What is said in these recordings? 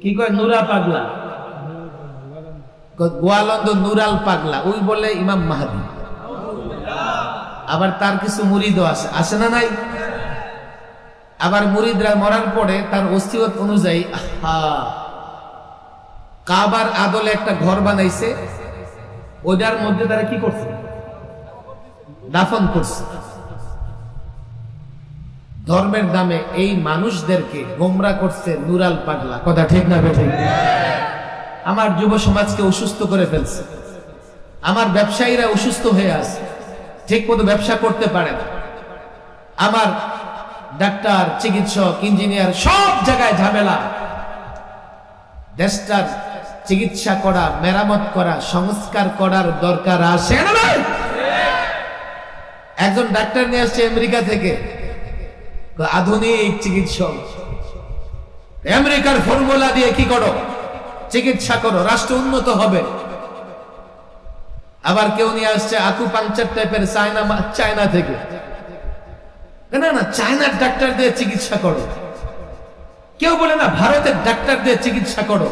কি কয় নুরা পাগলা, গোয়ালন্দ নুরাল পাগলা, ওই বলে ইমাম মাহদী। আবার তার কিছু মুরিদও আছে, আছে না নাই? আবার মুরিদরা মরার পরে তার অস্তিত্ব অনুযায়ী কাবার আদলে একটা ঘর বানাইছে, ওইটার মধ্যে তারা কি করছে? দাফন করছে। ধর্মের নামে এই মানুষদেরকে গোমরা করছে নুরাল পাগলা। কথা ঠিক না বেঠিক? আমার যুব সমাজকে অসুস্থ করে ফেলছে, আমার ব্যবসায়ীরা অসুস্থ হয়ে আছে, ঠিক মতো ব্যবসা করতে পারে না। আমার ডাক্তার, চিকিৎসক, ইঞ্জিনিয়ার সব জায়গায় ঝামেলা। দেশটার চিকিৎসা করা, মেরামত করা, সংস্কার করার দরকার আছে না ভাই? একজন ডাক্তার নিয়ে আসছে আমেরিকা থেকে, আধুনিক চিকিৎসক, আমেরিকার ফর্মুলা দিয়ে কি করো? চিকিৎসা করো, রাষ্ট্র উন্নত হবে। আবার কেউ নিয়ে আসছে আকুপাংচার টাইপের চায়না থেকে, না না চায়নার ডাক্তার দিয়ে চিকিৎসা করো। কেউ বলে না ভারতের ডাক্তার দিয়ে চিকিৎসা করো।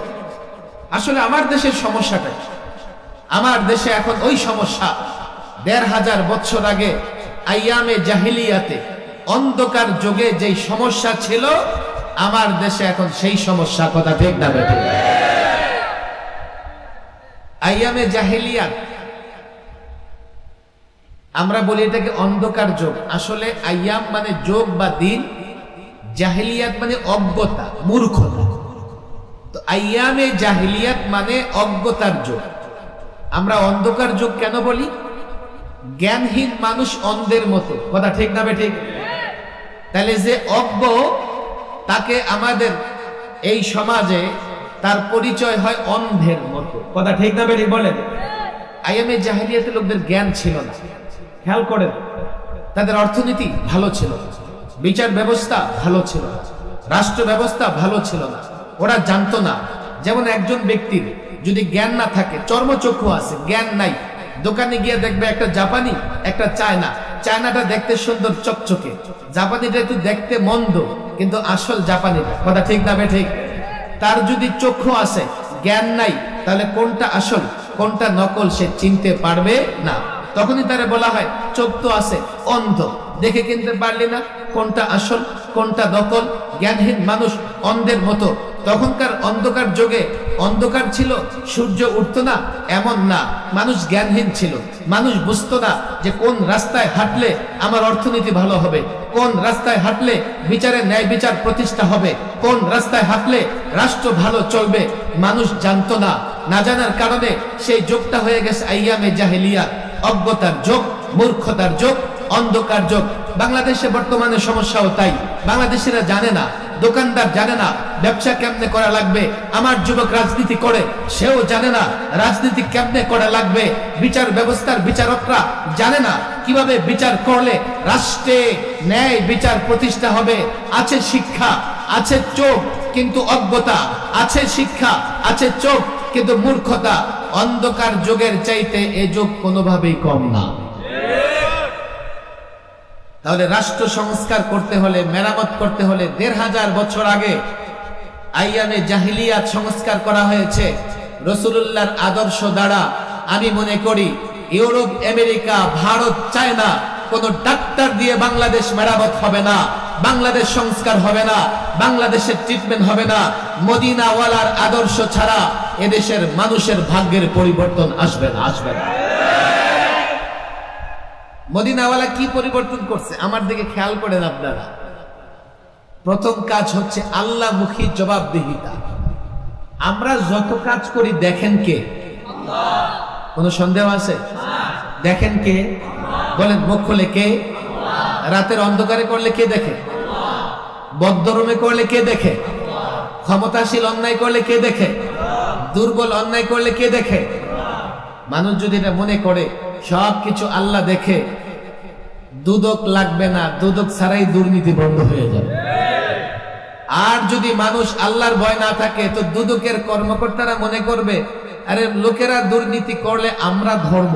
আসলে আমার দেশের সমস্যাটা, আমার দেশে এখন ওই সমস্যা ১৫০০ বছর আগে আইয়ামে জাহিলিয়াতে অন্ধকার যুগে যেই সমস্যা ছিল, আমার দেশে এখন সেই সমস্যা। কথা ঠিক না বেঠিক? আইয়ামে জাহিলিয়াত আমরা বলি এটাকে অন্ধকার যুগ। আসলে আইয়াম মানে যোগ বা দিন, জাহিলিয়াত মানে অজ্ঞতা, মূর্খতা। তো আইয়ামে জাহিলিয়াত মানে অজ্ঞতার যুগ। আমরা অন্ধকার যুগ কেন বলি? জ্ঞানহীন মানুষ অন্ধের মতো। কথা ঠিক না বেঠিক? তাহলে যে অজ্ঞ, তাকে আমাদের এই সমাজে তার পরিচয় হয় অন্ধের মতো। কথা ঠিক না বেঠিক বলেন? আইয়ামে জাহিলিয়াতে লোকদের জ্ঞান ছিল না। খেয়াল করেন, তাদের অর্থনীতি ভালো ছিল, বিচার ব্যবস্থা ভালো ছিল, রাষ্ট্র ব্যবস্থা ভালো ছিল না। ওরা জানতো না। যেমন একজন ব্যক্তির যদি জ্ঞান না থাকে, চর্মচক্ষু আছে, জ্ঞান নাই, দোকানে গিয়ে দেখবে একটা জাপানি, একটা চায়না। চায়নাটা দেখতে সুন্দর চকচকে, জাপানিটা একটু দেখতে মন্দ, কিন্তু আসল জাপানিটা। কথা ঠিক না বেঠিক? তার যদি চক্ষু আছে, জ্ঞান নাই, তাহলে কোনটা আসল কোনটা নকল সে চিনতে পারবে না। তখনই তারে বলা হয় চোখ তো আছে, অন্ধ, দেখে কিনতে পারলি না কোনটা আসল কোনটা নকল। জ্ঞানহীন মানুষ অন্ধের মতো। তখনকার অন্ধকার যুগে অন্ধকার ছিল, সূর্য উঠতো না এমন না, মানুষ জ্ঞানহীন ছিল। মানুষ বুঝতো না যে কোন রাস্তায় হাঁটলে আমার অর্থনীতি ভালো হবে, কোন রাস্তায় হাঁটলে বিচারে ন্যায় বিচার প্রতিষ্ঠা হবে, কোন রাস্তায় হাঁটলে রাষ্ট্র ভালো চলবে। মানুষ জানতো না। না জানার কারণে সেই যুগটা হয়ে গেছে আইয়ামে জাহিলিয়া, অজ্ঞতার যুগ, মূর্খতার যুগ, অন্ধকার যুগ। বাংলাদেশে বর্তমানে সমস্যাও তাই। বাংলাদেশিরা জানে না, দোকানদার জানে না ব্যবসা কেমনে করা লাগবে। আমার যুবক রাজনীতি করে, সেও জানে না রাজনীতি কেমনে করা লাগবে। বিচার ব্যবস্থার বিচারকরা জানে না কিভাবে বিচার করলে রাষ্ট্রে ন্যায় বিচার প্রতিষ্ঠা হবে। আছে শিক্ষা, আছে চোখ, কিন্তু অজ্ঞতা। আছে শিক্ষা, আছে চোখ, কিন্তু মূর্খতা। অন্ধকার যুগের চাইতে এ যুগ কোনোভাবেই কম না। তাহলে রাষ্ট্র সংস্কার করতে হলে, মেরামত করতে হলে ১৫০০ বছর আগে আইয়ামে জাহিলিয়াত সংস্কার করা হয়েছে রাসূলুল্লাহর আদর্শ দ্বারা। আমি মনে করি ইউরোপ, আমেরিকা, ভারত, চায়না কোন ডাক্তার দিয়ে বাংলাদেশ মেরামত হবে না, বাংলাদেশ সংস্কার হবে না, বাংলাদেশের ট্রিটমেন্ট হবে না। মদিনাওয়ালার আদর্শ ছাড়া এদেশের মানুষের ভাগ্যের পরিবর্তন আসবে না, আসবে না। মদিনাওয়ালা কি পরিবর্তন করছে আমার দিকে খেয়াল করেন আপনারা। প্রথম কাজ হচ্ছে আল্লাহমুখী জবাবদিহিতা। আমরা যত কাজ করি দেখেন কে? আল্লাহ। কোন সন্দেহ আছে? দেখেন কে? বলেন মুখ খুলে কে? রাতের অন্ধকারে করলে কে দেখে? বদ্ধরুমে করলে কে দেখে? ক্ষমতাশীল অন্যায় করলে কে দেখে? দুর্বল অন্যায় করলে কে দেখে? মানুষ যদি এটা মনে করে সবকিছু আল্লাহ দেখে, দুদক লাগবে না, দুদক ছাড়াই দুর্নীতি বন্ধ হয়ে যাবে। আর যদি মানুষ আল্লাহর ভয় না থাকে, তো দুদকের কর্মকর্তারা মনে করবে আরে লোকেরা দুর্নীতি করলে আমরা ধরব,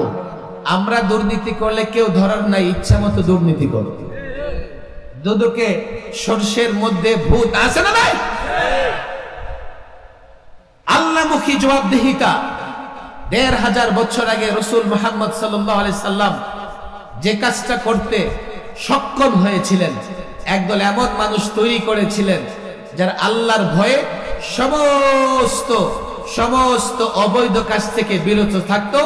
আমরা দুর্নীতি করলে কেউ ধরার নাই, ইচ্ছা মতো দুর্নীতি করবে। দুদকে সর্ষের মধ্যে ভূত আছে না নাই? মুখোমুখি জবাবদিহিতা। ১৫০০ বছর আগে রাসূল মুহাম্মদ সাল্লাল্লাহু আলাইহি সাল্লাম যে কাজটা করতে সক্ষম হয়েছিলেন, একদল এমন মানুষ তৈরি করেছিলেন যারা আল্লাহর ভয়ে সমস্ত অবৈধ কাজ থেকে বিরত থাকতো,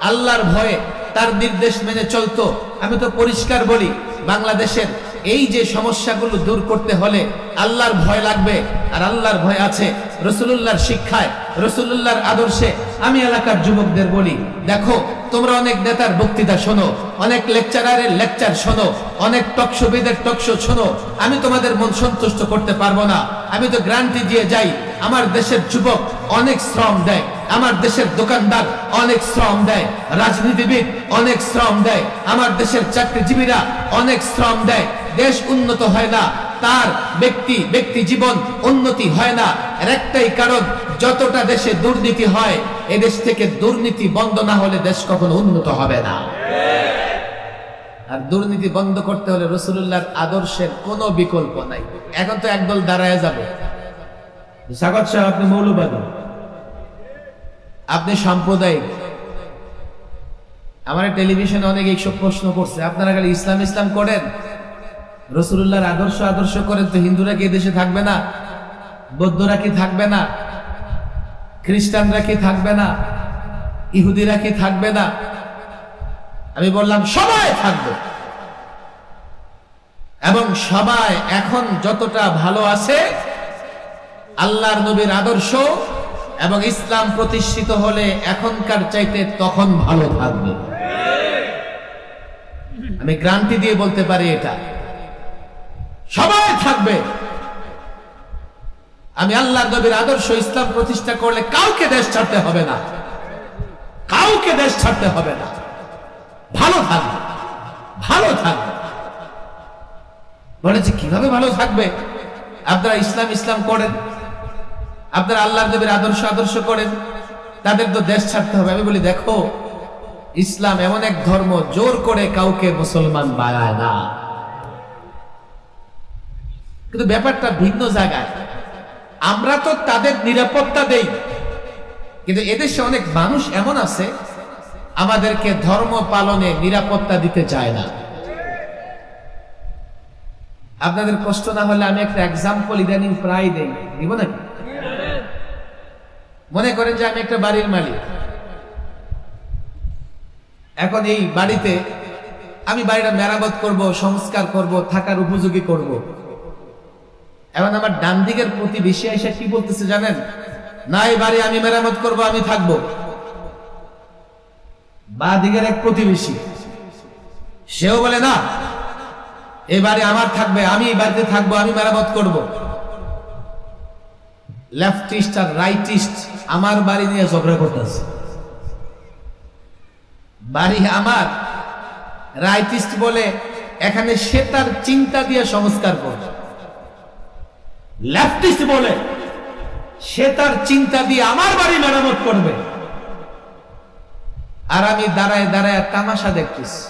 আল্লাহর ভয়ে তার নির্দেশ মেনে চলতো। আমি তো পরিষ্কার বলি, বাংলাদেশের এই যে সমস্যাগুলো দূর করতে হলে আল্লাহর ভয় লাগবে, আর আল্লাহর ভয় আছে রাসূলুল্লাহর শিক্ষায়, রাসূলুল্লাহর আদর্শে। আমি এলাকার যুবকদের বলি, দেখো তোমরা অনেক নেতার বক্তৃতা শোনো, অনেক লেকচারারের লেকচার শোনো, অনেক টকশোবিদের টকশো শোনো, আমি তোমাদের মন সন্তুষ্ট করতে পারবো না। আমি তো গ্যারান্টি দিয়ে যাই, আমার দেশের যুবক অনেক শ্রম দেয়, আমার দেশের দোকানদার অনেক শ্রম দেয়, রাজনীতিবিদ অনেক শ্রম দেয়, আমার দেশের চাকরিজীবীরা অনেক শ্রম দেয়। দেশ উন্নত হয় না, তার ব্যক্তি জীবন উন্নতি হয় না, এর একটাই কারণ, যতটা দেশে দুর্নীতি হয়, এ দেশ থেকে দুর্নীতি বন্ধ না হলে দেশ কখনো উন্নত হবে না। আর দুর্নীতি বন্ধ করতে হলে রাসূলুল্লাহর আদর্শের কোনো বিকল্প নাই। এখন তো একদল দাঁড়ায় যাবে, সাগত সাহেব আপনি মৌলবাদী, আপনি সাম্প্রদায়িক। আমার টেলিভিশনে অনেক এইসব প্রশ্ন করছে, আপনারা খালি ইসলাম করেন, রাসূলুল্লাহর আদর্শ করেন, তো হিন্দুরা কি দেশে থাকবে না? বৌদ্ধরা কি থাকবে না? খ্রিস্টানরা কি থাকবে না? ইহুদিরা কি থাকবে না? আমি বললাম সবাই থাকবে, এবং সবাই এখন যতটা ভালো আছে, আল্লাহর নবীর আদর্শ এবং ইসলাম প্রতিষ্ঠিত হলে এখনকার চাইতে তখন ভালো থাকবে। আমি গ্যারান্টি দিয়ে বলতে পারি, এটা সবাই থাকবে। আমি আল্লাহর নবীর আদর্শ ইসলাম প্রতিষ্ঠা করলে কাউকে দেশ ছাড়তে হবে না, কাউকে দেশ ছাড়তে হবে না, ভালো থাকবে, ভালো থাকবে। বলেছে কিভাবে ভালো থাকবে? আপনারা ইসলাম করেন, আপনারা আল্লাহর নবীর আদর্শ করেন, তাদের তো দেশ ছাড়তে হবে। আমি বলি, দেখো ইসলাম এমন এক ধর্ম, জোর করে কাউকে মুসলমান বানায় না। কিন্তু ব্যাপারটা ভিন্ন জায়গায়। আমরা তো তাদের নিরাপত্তা দেই, কিন্তু এদেশে অনেক মানুষ এমন আছে আমাদেরকে ধর্ম পালনে নিরাপত্তা দিতে চায় না। আপনাদের কষ্ট না হলে আমি একটা এক্সাম্পল ইদানিং প্রায় দেই, দিব নাকি? মনে করেন যে আমি একটা বাড়ির মালিক, এখন এই বাড়িতে আমি বাড়িটা মেরামত করব, সংস্কার করব, থাকার উপযোগী করব। এখন আমার ডান দিকের প্রতিবেশী এসে কি বলতেছে জানেন? না, এই বাড়ি আমি মেরামত করব, আমি থাকব। বাঁ দিকের এক প্রতিবেশী সেও বলে না, এই বাড়ি আমার থাকবে, আমি এই বাড়িতে থাকবো, আমি মেরামত করব। লেফটিস্ট আর রাইটিস্ট আমার বাড়ি নিয়ে ঝগড়া করতেছে। বাড়ি আমার, রাইটিস্ট বলে এখানে সে তার চিন্তা দিয়ে সংস্কার করবে, লেফটিস্ট বলে সে তার চিন্তা দিয়ে আমার বাড়ি মেরামত করবে। আর আমি দাঁড়ায় দাঁড়ায় তামাশা দেখতেছি।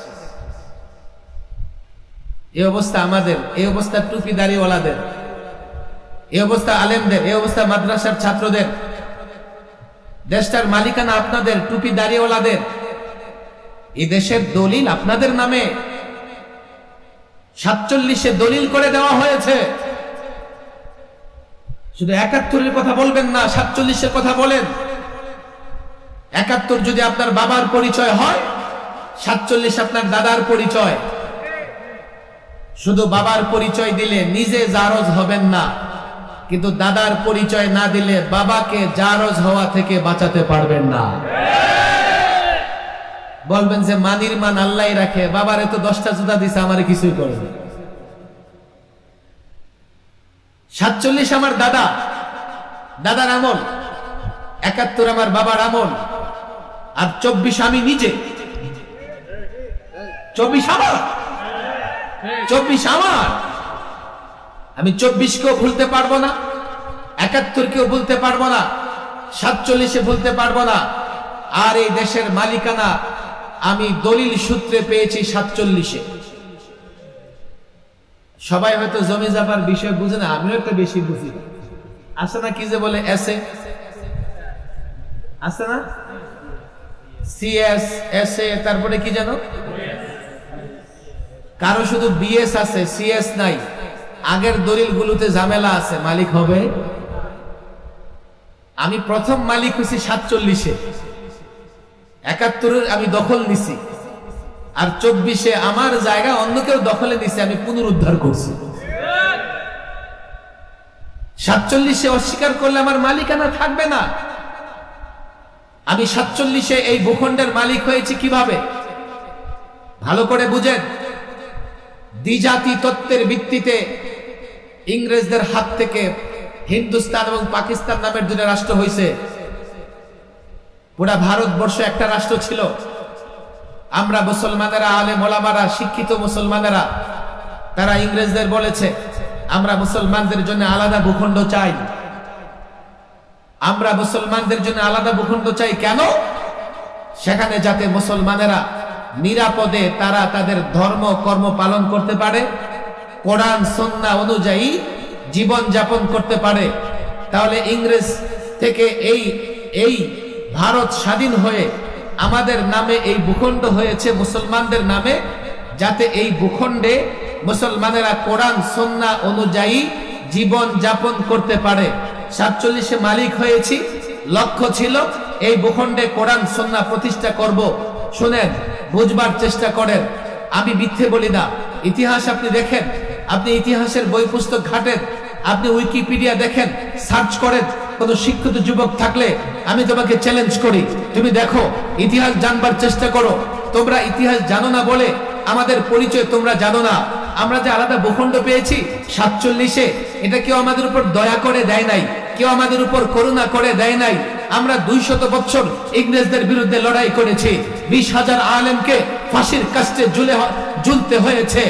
এই অবস্থা আমাদের, এই অবস্থা টুপিদারিওয়ালাদের, এই অবস্থা আলেমদের, এই অবস্থা মাদ্রাসার ছাত্রদের। দেশটার মালিকানা আপনাদের, টুপিদারিওয়ালাদের। এই দেশের দলিল আপনাদের নামে 47-এ দলিল করে দেওয়া হয়েছে। শুধু 71-এর কথা বলবেন না, 47-এর কথা বলেন। 71 যদি আপনার বাবার পরিচয় হয়, 47 আপনার দাদার পরিচয়। শুধু বাবার পরিচয় দিলে নিজে জারজ হবেন না, কিন্তু দাদার পরিচয় না দিলে বাবাকে জারজ হওয়া থেকে বাঁচাতে পারবেন না। বলবেন যে মানির মান আল্লাহ রাখে, বাবারে তো 10টা জুতা দিছে, আমারে কিছুই করবে। 47 আমার দাদার আমল, 71 আমার বাবার আমল, আর 24 আমি নিজে। 24 আমার। আমি 24-কেও ভুলতে পারবো না, 71-কেও ভুলতে পারবো না, 47-এ ভুলতে পারবো না। আর এই দেশের মালিকানা আমি দলিল সূত্রে পেয়েছি 47-এ। সবাই হয়তো জমি জাপার বিষয় বুঝে না, আমিও একটা বেশি বুঝি। আছে না কি যে বলে এসে আছে না? সিএস, এসএ, তারপরে কি জানো? কারো শুধু বিএস আছে, সিএস নাই। আগের দলিলগুলোতে ঝামেলা আছে, মালিক হবে। আমি প্রথম মালিক হয়েছি 47-এ, 71-এর আমি দখল নিছি, আর 24-এ আমার জায়গা অন্য কেউ দখলে নিছে, আমি পুনরুদ্ধার করছি। 47-এ অস্বীকার করলে আমার মালিকানা থাকবে না। আমি 47-এ এই ভূখণ্ডের মালিক হয়েছি কিভাবে? ভালো করে বুঝেন। দ্বিজাতি তত্ত্বের ভিত্তিতে ইংরেজদের হাত থেকে হিন্দুস্তান এবং পাকিস্তান নামের দুটো রাষ্ট্র হয়েছে। পুরা ভারতবর্ষ একটা রাষ্ট্র ছিল। আমরা মুসলমানেরা, আলেম ওলামারা, শিক্ষিত মুসলমানেরা, তারা ইংরেজদের বলেছে আমরা মুসলমানদের জন্য আলাদা ভূখণ্ড চাই। আমরা মুসলমানদের জন্য আলাদা ভূখণ্ড চাই কেন? সেখানে যাতে মুসলমানেরা নিরাপদে তারা তাদের ধর্ম কর্ম পালন করতে পারে, কোরআন সুন্নাহ অনুযায়ী জীবন যাপন করতে পারে। তাহলে ইংরেজ থেকে এই ভারত স্বাধীন হয়ে আমাদের নামে এই ভূখণ্ড হয়েছে মুসলমানদের নামে, যাতে এই ভূখণ্ডে মুসলমানেরা কোরআন সুন্নাহ অনুযায়ী জীবন যাপন করতে পারে। 47-এ মালিক হয়েছি, লক্ষ্য ছিল এই ভূখণ্ডে কোরআন সুন্নাহ প্রতিষ্ঠা করব। শুনেন, বুঝবার চেষ্টা করেন, আমি মিথ্যে বলি না। ইতিহাস আপনি দেখেন, আপনি ইতিহাসের বই পুস্তক ঘাটেন, আপনি উইকিপিডিয়া দেখেন, সার্চ করেন। কোন শিক্ষিত যুবক থাকলে আমি তোমাকে চ্যালেঞ্জ করি, তুমি দেখো, ইতিহাস জানবার চেষ্টা করো। তোমরা ইতিহাস জানো না বলে আমাদের পরিচয় তোমরা জানো না। আমরা যে আলাদা ভূখণ্ড পেয়েছি 47-এ, এটা কেউ আমাদের উপর দয়া করে দেয় নাই, কেউ আমাদের উপর করুণা করে দেয় নাই। আমরা 200 বছর ইংরেজদের বিরুদ্ধে লড়াই করেছি। 20,000 আলেমকে ফাঁসির কাস্টে ঝুলতে হয়েছে।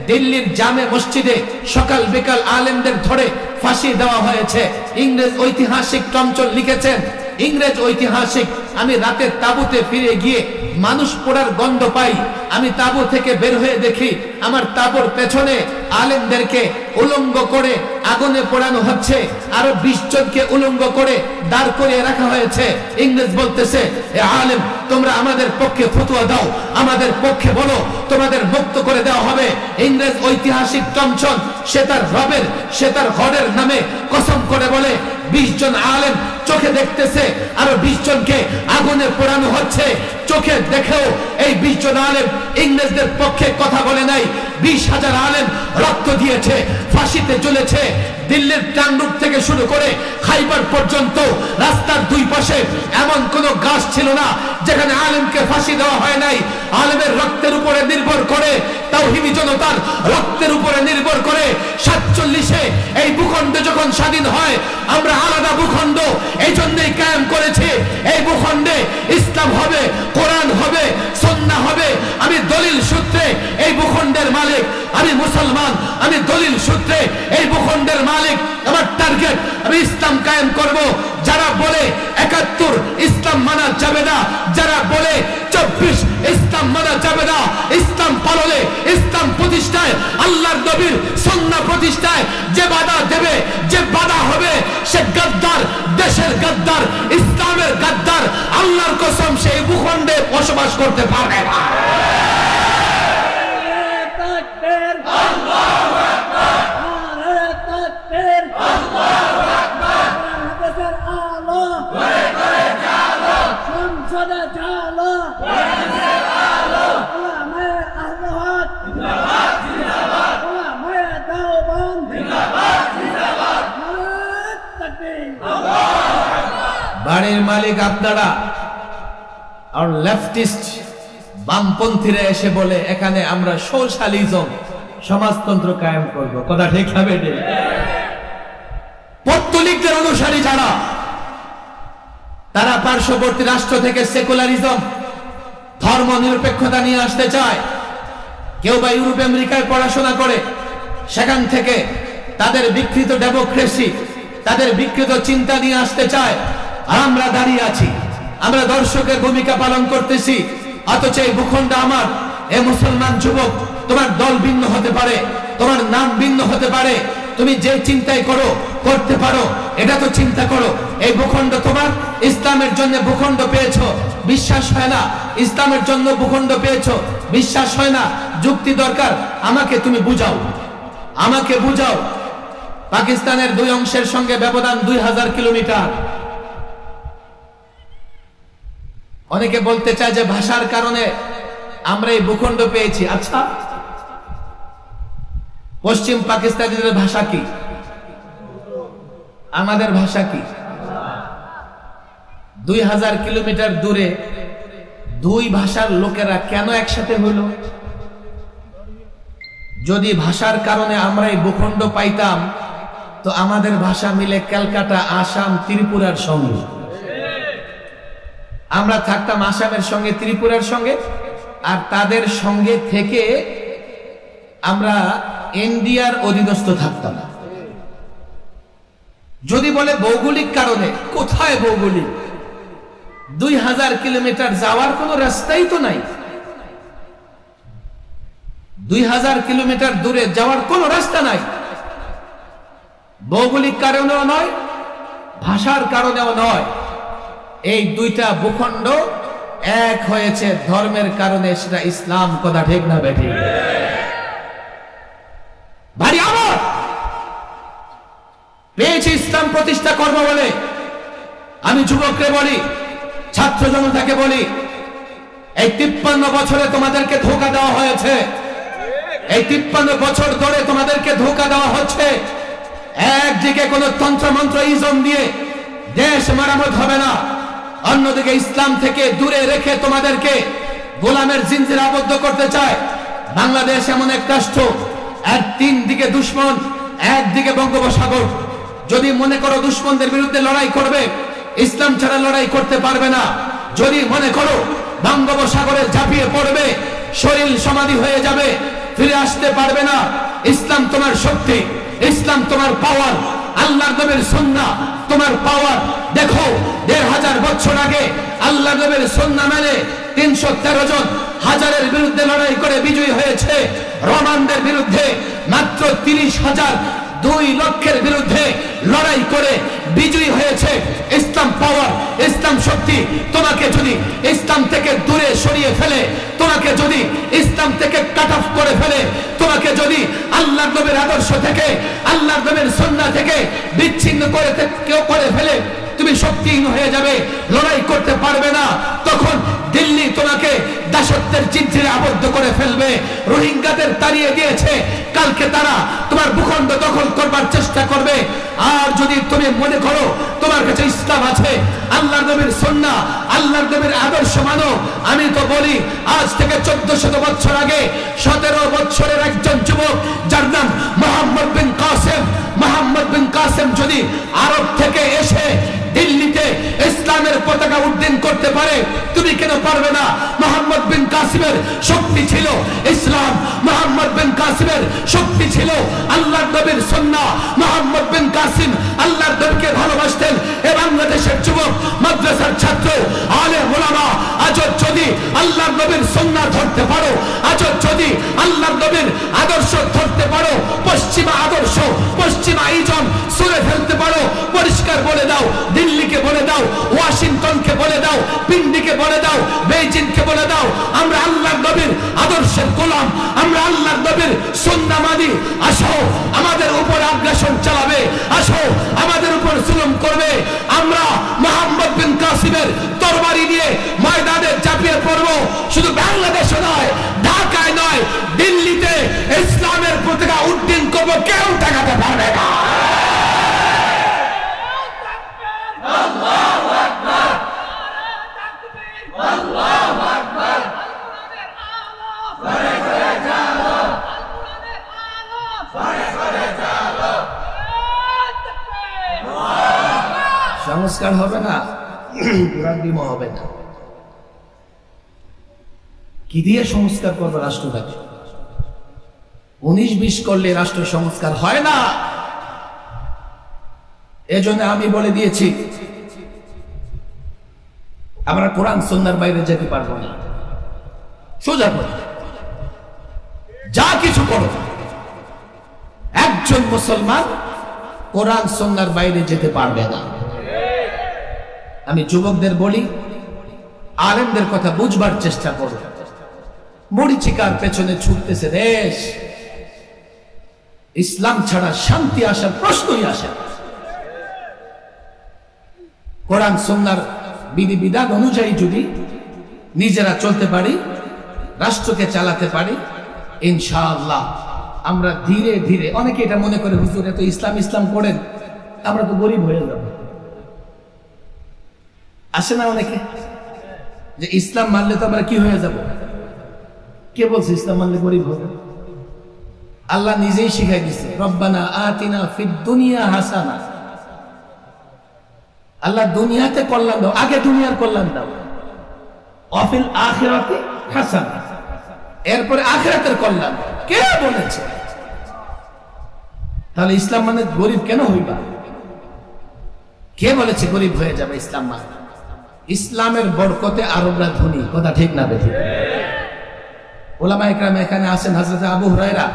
দিল্লির জামে মসজিদে সকাল বিকাল আলেমদের ধরে ফাঁসি দেওয়া হয়েছে। ইংরেজ ঐতিহাসিক চঞ্চল লিখেছেন, ইংরেজ ঐতিহাসিক, আমি রাতের তাঁবুতে ফিরে গিয়ে মানুষ পোড়ার গন্ধ পাই। আমি তাঁবু থেকে বের হয়ে দেখি আমার তাঁবুর পেছনে আলেমদেরকে উলঙ্গ করে আগুনে পোড়ানো হচ্ছে, আরো 20 জনকে উলঙ্গ করে দাঁড় করিয়ে রাখা হয়েছে। ইংরেজ বলতেছে, এ আলেম, তোমরা আমাদের পক্ষে ফতোয়া দাও, আমাদের পক্ষে বলো, তোমাদের মুক্ত করে দেওয়া হবে। ইংরেজ ঐতিহাসিক চঞ্চল সে তার রবের, সে তার হরের নামে কসম করে বলে 20 জন আলেম চোখে দেখতেছে, আরো 20 জনকে আগুনে পোড়ানো হচ্ছে। চোখে দেখেও এই 20 জন আলেম ইংরেজদের পক্ষে কথা বলে নাই। 20,000 আলেম রক্ত দিয়েছে, ফাঁসিতে ঝুলেছে। দিল্লির টাঙ্গুর থেকে শুরু করে খাইবার পর্যন্ত রাস্তার দুই পাশে এমন কোন গাছ ছিল না যেখানে আলেমকে ফাঁসি দেওয়া হয় নাই। আলেমের রক্তের উপরে নির্ভর করে, তাওহীদি জনতার রক্তের উপরে নির্ভর করে 47-এ এই ভূখণ্ড যখন স্বাধীন হয়, আমরা আলাদা ভূখণ্ড এই জন্যই কায়েম করেছি। এই ভূখণ্ডে ইসলাম হবে, কোরআন হবে, সুন্নাহ হবে। আমি দলিল সূত্রে এই ভূখণ্ডের মালিক, আমি মুসলমান, আমি দলিল সূত্রে এই ভূখণ্ডের মালিক। আমার টার্গেট, আমি ইসলাম কায়েম করব। যারা বলে 71 ইসলাম মানা যাবে না, যারা বলে 24 ইসলাম মানা যাবে না, ইসলাম পালনে, ইসলাম প্রতিষ্ঠায়, আল্লাহর নবীর সুন্নাহ প্রতিষ্ঠায় যে বাধা দেবে, যে বাধা হবে, সে গাদ্দার, দেশের গাদ্দার, ইসলামের গাদ্দার। আল্লাহর কসম, সেই ভূখণ্ডে বসবাস করতে পারবে না। বাড়ির মালিক আপনারা, আর লেফটিস্ট বামপন্থীরা এসে বলে এখানে আমরা সোশ্যালিজম, সমাজতন্ত্র কায়েম করব। কথা ঠিক হবে? পত্তলিকদের অনুসারী যারা, তারা পার্শ্ববর্তী রাষ্ট্র থেকে সেকুলারিজম, ধর্ম নিরপেক্ষতা নিয়ে আসতে চায়। কেউ বা ইউরোপ আমেরিকায় পড়াশোনা করে, সেখান থেকে তাদের বিকৃত ডেমোক্রেসি, তাদের বিকৃত চিন্তা নিয়ে আসতে চায়। আর আমরা দাঁড়িয়ে আছি, আমরা দর্শকের ভূমিকা পালন করতেছি। অথচ এই ভূখণ্ড আমার। এ মুসলমান যুবক, তোমার দল ভিন্ন হতে পারে, তোমার নাম ভিন্ন হতে পারে, তুমি যে চিন্তাই করো করতে পারো, এটা তো চিন্তা করো। এই ভূখণ্ড তোমার, ইসলাম ইসলামের জন্য ভূখণ্ড পেয়েছো, বিশ্বাস হয় না। ইসলামের জন্য ভূখণ্ড পেয়েছো, বিশ্বাস হয় না। যুক্তি দরকার, আমাকে তুমি বুঝাও, আমাকে বুঝাও। পাকিস্তানের দুই অংশের সঙ্গে ব্যবধান 2000 কিলোমিটার। অনেকে বলতে চায় যে ভাষার কারণে আমরা এই ভূখণ্ড পেয়েছি। আচ্ছা, পশ্চিম পাকিস্তানের ভাষা কি? আমাদের ভাষা কি? 2000 কিলোমিটার দূরে দুই ভাষার লোকেরা কেন একসাথে হইল? যদি ভাষার কারণে আমরা এই ভূখণ্ড পাইতাম, তো আমাদের ভাষা মিলে ক্যালকাটা, আসাম, ত্রিপুরার সঙ্গে। আমরা থাকতাম আসামের সঙ্গে, ত্রিপুরার সঙ্গে, আর তাদের সঙ্গে থেকে আমরা ইন্ডিয়ার অধীনস্থ থাকতাম। যদি বলে ভৌগোলিক কারণে, কোথায় ভৌগোলিক? 2000 কিলোমিটার যাওয়ার কোন রাস্তাই তো নাই। 2000 কিলোমিটার দূরে যাওয়ার কোন রাস্তা নাই। ভৌগোলিক কারণেও নয়, ভাষার কারণেও নয়। এই দুইটা ভূখণ্ড এক হয়েছে ধর্মের কারণে, সেটা ইসলাম। কথা ঠিক না বেঠিক? ভাই আমার পেয়েছি ইসলাম প্রতিষ্ঠা করবো বলে। আমি যুবককে বলি, ছাত্র জনতাকে বলি, এই 53 বছরে তোমাদেরকে ধোঁকা দেওয়া হয়েছে। এই 53 বছর ধরে তোমাদেরকে ধোঁকা দেওয়া হচ্ছে। একদিকে কোন তন্ত্রমন্ত্র ইজম দিয়ে দেশ মেরামত হবে না, অন্যদিকে ইসলাম থেকে দূরে রেখে তোমাদেরকে গোলামের জিনজিরে আবদ্ধ করতে চায়। বাংলাদেশ এমন এক রাষ্ট্র, আর 3 দিকে দুশ্মন, একদিকে বঙ্গোপসাগর। যদি মনে করো দুশ্মনদের বিরুদ্ধে লড়াই করবে, ইসলাম ছাড়া লড়াই করতে পারবে না। যদি মনে করো বঙ্গোপসাগরে ঝাঁপিয়ে পড়বে, শরীর সমাধি হয়ে যাবে, ফিরে আসতে পারবে না। ইসলাম তোমার শক্তি, ইসলাম তোমার পাওয়ার, আল্লাহর নবীর সুন্নাহ তোমার পাওয়ার। দেখো 1500 বছর আগে আল্লাহর নবীর সুন্নাহ মেনে 313 জন হাজারের বিরুদ্ধে লড়াই করে বিজয়ী হয়েছে। রোমানদের বিরুদ্ধে মাত্র 30,000, 2 লক্ষের বিরুদ্ধে লড়াই করে বিজয়ী হয়েছে। ইসলাম পাওয়ার, ইসলাম শক্তি। তোমাকে যদি ইসলাম থেকে দূরে সরিয়ে ফেলে, তোমাকে যদি ইসলাম থেকে কাট অফ করে ফেলে, তোমাকে যদি আল্লাহর নবীর আদর্শ থেকে, আল্লাহর নবীর সুন্নাহ থেকে বিচ্ছিন্ন করে কেউ করে ফেলে, তুমি শক্তিহীন হয়ে যাবে, লড়াই করতে পারবে না। তখন দিল্লি তোমাকে দাসত্বের জিনজিরে আবদ্ধ করে ফেলবে। রোহিঙ্গাদের তাড়িয়ে দিয়েছে, কালকে তারা তোমার ভূখণ্ড দখল করবার চেষ্টা করবে। আর যদি তুমি মনে করো তোমার কাছে ইসলাম আছে, আল্লাহর নবীর সুন্নাহ, আল্লাহর নবীর আদর্শ মানো, আমি তো বলি আজ থেকে 1400 বছর আগে 17 বছরের একজন যুবক যার নাম মোহাম্মদ বিন কাসেম, মোহাম্মদ বিন কাসেম যদি আরব থেকে এসে দিল্লিতে ইসলামের পতাকা উড্ডীন করতে পারে, তুমি কেন পারবে না? মোহাম্মদ বিন কাসিমের শক্তি ছিল ইসলাম, মোহাম্মদ বিন কাসিমের শক্তি ছিল আল্লাহর নবীর সুন্নাহ। মোহাম্মদ বিন কাসিম আল্লাহর নবীকে ভালোবাসতেন। এ বাংলাদেশের যুবক, মাদ্রাসার ছাত্র, আলেম ওলামা, আজ যদি আল্লাহর নবীর সুন্নাহ ধরতে পারো, আজ যদি আল্লাহর নবীর আদর্শ ধরতে পারো, পশ্চিমা আদর্শ, পশ্চিমা ইজম ছুঁড়ে ফেলতে পারো, পরিষ্কার বলে দাও, দিল্লিকে বলে দাও, ওয়াশিংটনকে বলে দাও, পিন্ডিকে বলে দাও, বেইজিংকে বলে দাও, আমরা আল্লাহর নবীর আদর্শের গোলাম, আমরা আল্লাহর নবীর সুন্নাহ মানি। আসো আমাদের উপর আগ্রাসন চালাবে, আসো আমাদের উপর জুলুম করবে, আমরা মোহাম্মদ বিন কাসিমের তরবারি দিয়ে ময়দানে ঝাঁপিয়ে পড়ব। শুধু বাংলাদেশে নয়, ঢাকায় নয়, দিল্লিতে ইসলামের পতাকা উড্ডীন করব, কেউ ঠেকাতে পারবে না। সংস্কার হবে না, রাগডিমো হবে না। কি দিয়ে সংস্কার করবে রাষ্ট্রটাকে? 19-20 করলে রাষ্ট্র সংস্কার হয় না। এজন্য আমি বলে দিয়েছি, আমরা কোরআন সুন্নাহর বাইরে যেতে পারবো না। সোজা করে যা কিছু করো, একজন মুসলমান কোরআন সুন্নাহর বাইরে যেতে পারবে না। আমি যুবকদের বলি, আলেমদের কথা বুঝবার চেষ্টা করো। মরিচিকার পেছনে ছুটতেছে দেশ, ইসলাম ছাড়া শান্তি আসার প্রশ্নই আসে না। কোরআন সুন্নাহর বিধিবিধান অনুযায়ী যদি নিজেরা চলতে পারি, রাষ্ট্রকে চালাতে পারি, ইনশাআল্লাহ আমরা ধীরে ধীরে, অনেকে এটা মনে করে হুজুর এত ইসলাম ইসলাম করেন, আমরা তো গরিব হয়ে যাব। আসে না অনেকে যে ইসলাম মানলে তো আমরা কি হয়ে যাব? কে বলছে ইসলাম মানলে গরিব হবে? আল্লাহ নিজেই শিখাই দিচ্ছে, রব্বানা আতিনা ফিদ দুনিয়া হাসানা। আল্লাহ দুনিয়াতে কল্যাণ দাও, আগে দুনিয়ার কল্যাণ দাও। অফিল আখিরাতে হাসানা, এরপরে আখিরাতের কল্যাণ। কে বলেছে? তাহলে ইসলাম মানে গরিব কেন হইবা? কে বলেছে গরিব হয়ে যাবে ইসলাম মানে? ইসলামের বরকতে আরবরা ধনী, কথা ঠিক না বেঠিক? ওলামা ইকরাম এখানে আছেন, হযরত আবু হুরায়রা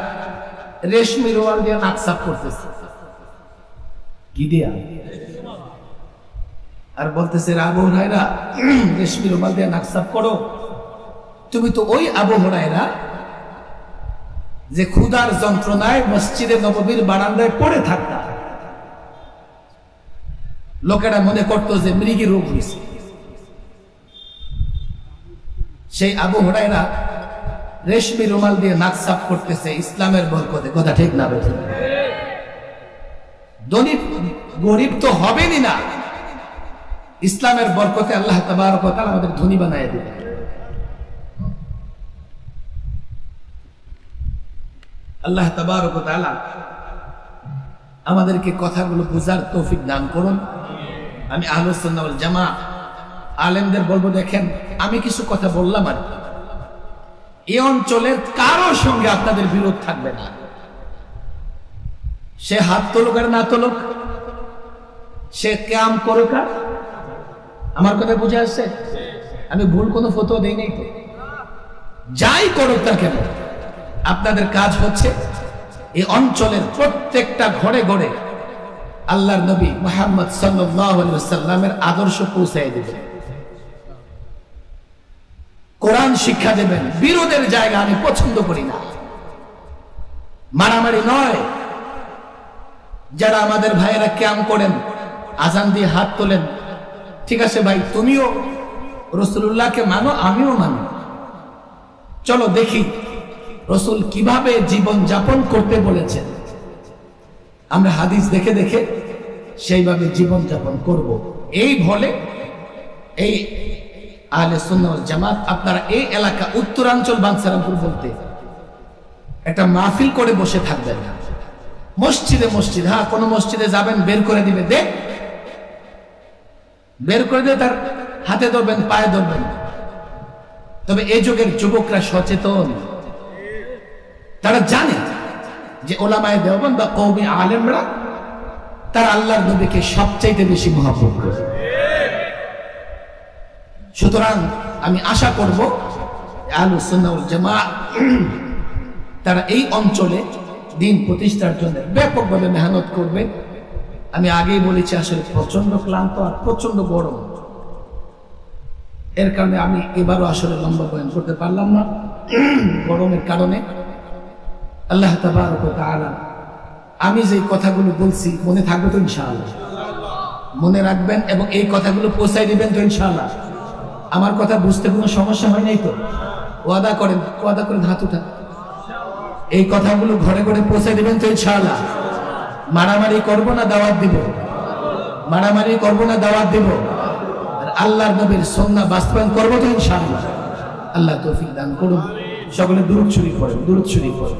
রেশমি রুমাল দিয়ে নাক সাফ করতেছে, কি দিয়া? আর বলতেছে আবু হুরায়রা রেশমি রুমাল দিয়ে নাক সাফ করো, তুমি তো ওই আবু হুরায়রা যে ক্ষুধার যন্ত্রণায় মসজিদে নববীর বারান্দায় পড়ে থাকতা। লোকেরা মনে করতো যে মৃগী রোগ হয়েছে। সেই আবু হুরায়রা রেশমি রুমাল দিয়ে নাক সাফ করতেছে ইসলামের বরকতে, কথা ঠিক না বেঠিক? গরিব তো হবেনই না, ইসলামের বরকতে আল্লাহ তাবারক ওয়া তাআলা আমাদের ধনী বানায় দিবেন। আল্লাহ তাবারক ওয়া তাআলা আমাদেরকে কথাগুলো বুঝার তৌফিক দান করুন। আমি আহলুস সুন্নাহ ওয়াল জামাআহ আলেমদের বলবো, দেখেন আমি কিছু কথা বললাম, আর এই অঞ্চলের কারো সঙ্গে আপনাদের বিরোধ থাকবে না। সে হাত তোলুক আর না তোলুক, সে কাম করুক, আমার কথা বুঝে আসছে? আমি ভুল কোনো ফতোয়া দেই নাই তো? যাই করুক না কেন, আপনাদের কাজ হচ্ছে এই অঞ্চলের প্রত্যেকটা ঘরে ঘরে আল্লাহর নবী মুহাম্মদ সাল্লাল্লাহু আলাইহি ওয়াসাল্লামের আদর্শ পৌঁছায় দিবেন, কোরআন শিক্ষা দেবেন। বিরোধের জায়গা আমি পছন্দ করি না, মারামারি নয়। যারা আমাদের ভাইয়েরা ক্যাম করেন, আজান দিয়ে হাত তোলেন, ঠিক আছে ভাই, তুমিও রাসূলুল্লাহকে মানো, আমিও মানি, চলো দেখি রাসূল কিভাবে জীবন যাপন করতে বলেছেন। আমরা হাদিস দেখে দেখে সেইভাবে জীবন যাপন করব। এই বলে এই আহলে সুন্নাহ ওয়াল জামাত, আপনারা এই এলাকা উত্তরাঞ্চল বাঞ্ছারামপুর বলতে একটা মাহফিল করে বসে থাকবেন না। মসজিদে মসজিদ, হ্যাঁ কোন মসজিদে যাবেন, বের করে দিবে, দেখ বের করে দিয়ে তার হাতে ধরবেন, পায়ে ধরবেন। তবে এই যুগের যুবকরা সচেতন, তারা জানে যে ওলামায়ে দেওবন্দ বা কওমি আলেমরা তারা আল্লাহর নবীকে সবচাইতে বেশি মহব্বত করে। সুতরাং আমি আশা করব আহলুস সুন্নাহ ওয়াল জামাআহ তারা এই অঞ্চলে দিন প্রতিষ্ঠার জন্য ব্যাপকভাবে মেহনত করবে। আমি আগেই বলেছি, আসলে প্রচন্ড ক্লান্ত আর প্রচন্ড গরম, এর কারণে আমি এবারও আসলে লম্বা বয়ান করতে পারলাম না গরমের কারণে। আল্লাহ তাবারক ওয়া তাআলা আমি যে কথাগুলো বলছি মনে থাকবে তো ইনশাআল্লাহ? মনে রাখবেন এবং এই কথাগুলো পৌঁছাই দিবেন তো ইনশাআল্লাহ? আমার কথা বুঝতে কোনো সমস্যা হয় নাই তো? ওয়াদা করেন, ওয়াদা করেন, হাত উঠান। এই কথাগুলো ঘরে ঘরে পৌঁছাই দিবেন তো ইনশাআল্লাহ? মারামারি করব না দাওয়াত দিব? মারামারি করব না দাওয়াত দিব? আর আল্লাহর নবীর সুন্নাহ বাস্তবায়ন করব তো ইনশাআল্লাহ? আল্লাহ তৌফিক দান করুন। সকলে দুরূদ শরীফ পড়েন, দুরূদ শরীফ পড়েন।